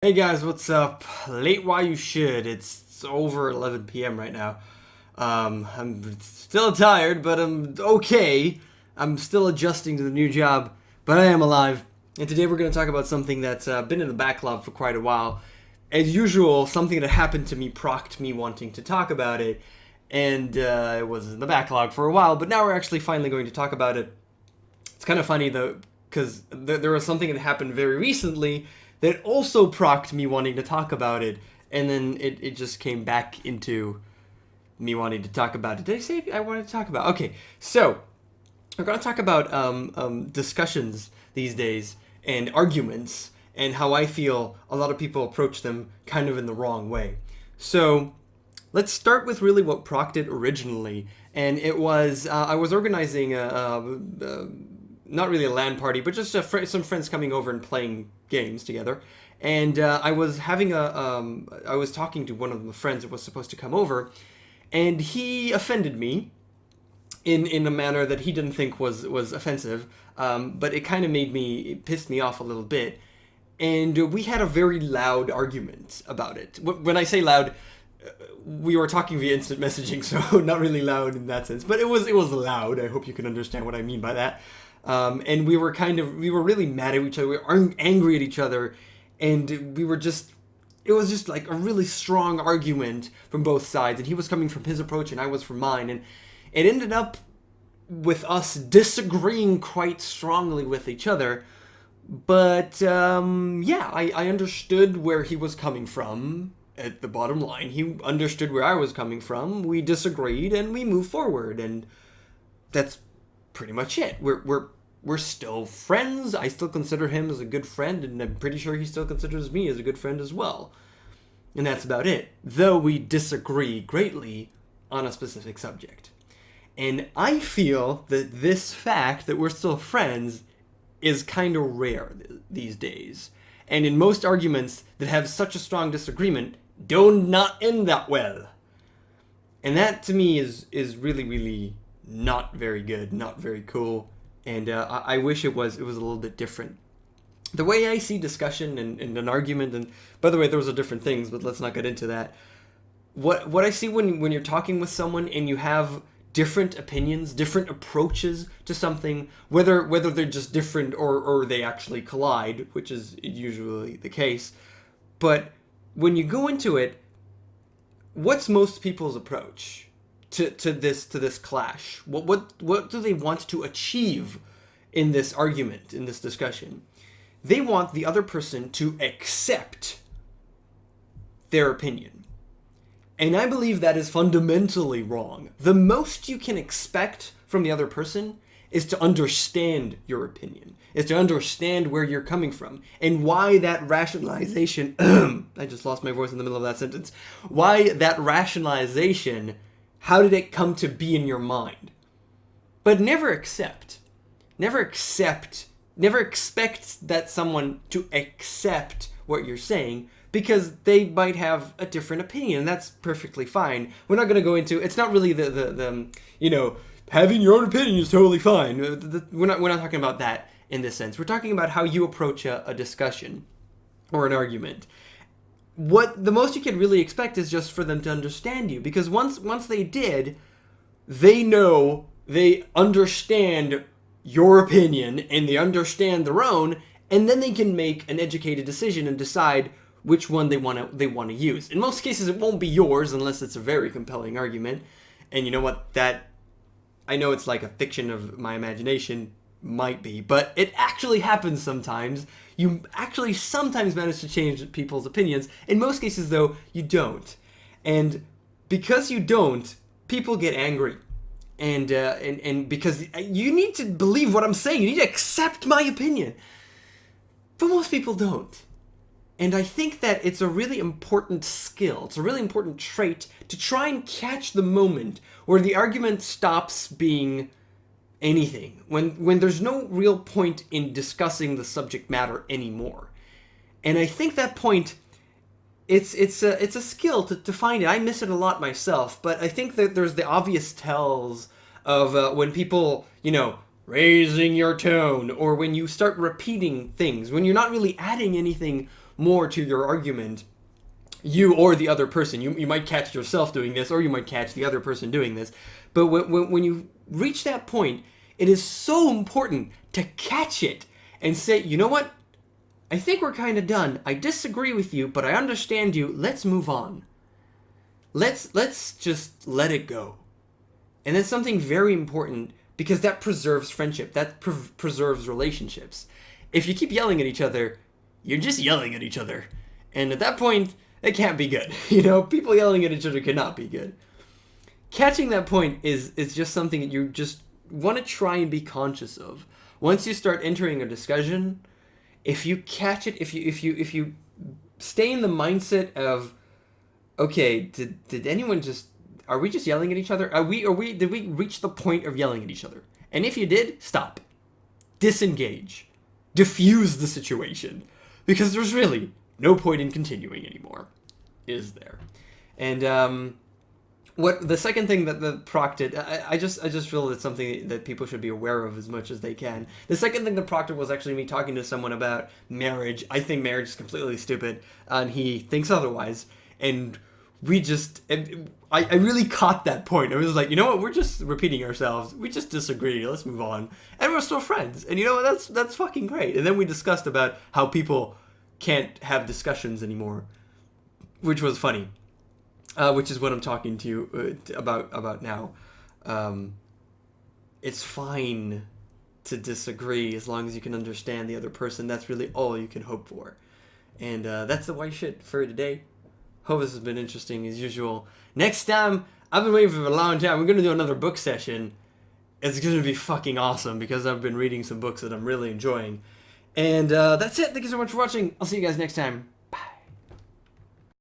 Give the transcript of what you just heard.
Hey guys, what's up? Late while you should. It's over 11 p.m. right now. I'm still tired, but I'm okay. I'm still adjusting to the new job, but I am alive. And today we're going to talk about something that's been in the backlog for quite a while. As usual, something that happened to me procked me wanting to talk about it, and it was in the backlog for a while, but now we're actually finally going to talk about it. It's kind of funny though, because there was something that happened very recently that also procked me wanting to talk about it, and then it just came back into me wanting to talk about it. Did I say I wanted to talk about? Okay, so we're going to talk about discussions these days and arguments and how I feel a lot of people approach them kind of in the wrong way. So let's start with really what procked it originally, and it was I was organizing a not really a LAN party, but just some friends coming over and playing games together. And I was having I was talking to one of the friends that was supposed to come over, and he offended me in a manner that he didn't think was offensive, but it kind of it pissed me off a little bit. And we had a very loud argument about it. When I say loud, we were talking via instant messaging, so not really loud in that sense, but it was loud. I hope you can understand what I mean by that. And we were really mad at each other. We were angry at each other, and it was just like a really strong argument from both sides. And he was coming from his approach, and I was from mine, and it ended up with us disagreeing quite strongly with each other. But yeah, I understood where he was coming from. At the bottom line, he understood where I was coming from. We disagreed, and we moved forward, and that's pretty much it. We're still friends. I still consider him as a good friend, and I'm pretty sure he still considers me as a good friend as well. And that's about it. Though we disagree greatly on a specific subject. And I feel that this fact that we're still friends is kind of rare these days. And in most arguments that have such a strong disagreement, do not end that well. And that to me is really, really not very good, not very cool, and I wish it was a little bit different. The way I see discussion and an argument, and by the way, those are different things, but let's not get into that. What I see when you're talking with someone and you have different opinions, different approaches to something, whether they're just different or they actually collide, which is usually the case, but when you go into it, what's most people's approach to this clash? What do they want to achieve in this argument, in this discussion? They want the other person to accept their opinion. And I believe that is fundamentally wrong. The most you can expect from the other person is to understand your opinion, is to understand where you're coming from, and why that rationalization, I just lost my voice in the middle of that sentence, why that rationalization, how did it come to be in your mind? But never expect that someone to accept what you're saying, because they might have a different opinion, and that's perfectly fine. We're not going to go into, it's not really the having your own opinion is totally fine. We're not talking about that in this sense. We're talking about how you approach a discussion or an argument. What the most you can really expect is just for them to understand you, because once they did, they know, they understand your opinion and they understand their own, and then they can make an educated decision and decide which one they want to use. In most cases, it won't be yours unless it's a very compelling argument. And you know what? That, I know it's like a fiction of my imagination, might be, but it actually happens sometimes. You actually sometimes manage to change people's opinions. In most cases, though, you don't. And because you don't, people get angry. And because you need to believe what I'm saying. You need to accept my opinion. But most people don't. And I think that it's a really important skill, it's a really important trait to try and catch the moment where the argument stops being anything, when there's no real point in discussing the subject matter anymore. And I think that point, it's a skill to find it. I miss it a lot myself, but I think that there's the obvious tells of when people, raising your tone, or when you start repeating things, when you're not really adding anything more to your argument, you or the other person. You might catch yourself doing this, or you might catch the other person doing this. But when you reach that point, it is so important to catch it and say, you know what? I think we're kind of done. I disagree with you, but I understand you. Let's move on. Let's just let it go. And that's something very important, because that preserves friendship. That preserves relationships. If you keep yelling at each other, you're just yelling at each other. And at that point, it can't be good. You know, people yelling at each other cannot be good. Catching that point is just something that you just want to try and be conscious of. Once you start entering a discussion, if you catch it, if you stay in the mindset of, okay, did anyone just, are we just yelling at each other? Did we reach the point of yelling at each other? And if you did, stop. Disengage. Diffuse the situation. Because there's really no point in continuing anymore, is there? And what the second thing that the Proc did, I just feel it's something that people should be aware of as much as they can. The second thing that Proc did was actually me talking to someone about marriage. I think marriage is completely stupid, and he thinks otherwise. And we just, I really caught that point. I was like, you know what? We're just repeating ourselves. We just disagree. Let's move on, and we're still friends. And you know what? That's fucking great. And then we discussed about how people can't have discussions anymore, which was funny. Which is what I'm talking to you about now. It's fine to disagree as long as you can understand the other person. That's really all you can hope for. And that's the white shit for today. Hope this has been interesting as usual. Next time, I've been waiting for a long time. We're going to do another book session. It's going to be fucking awesome because I've been reading some books that I'm really enjoying. And that's it. Thank you so much for watching. I'll see you guys next time.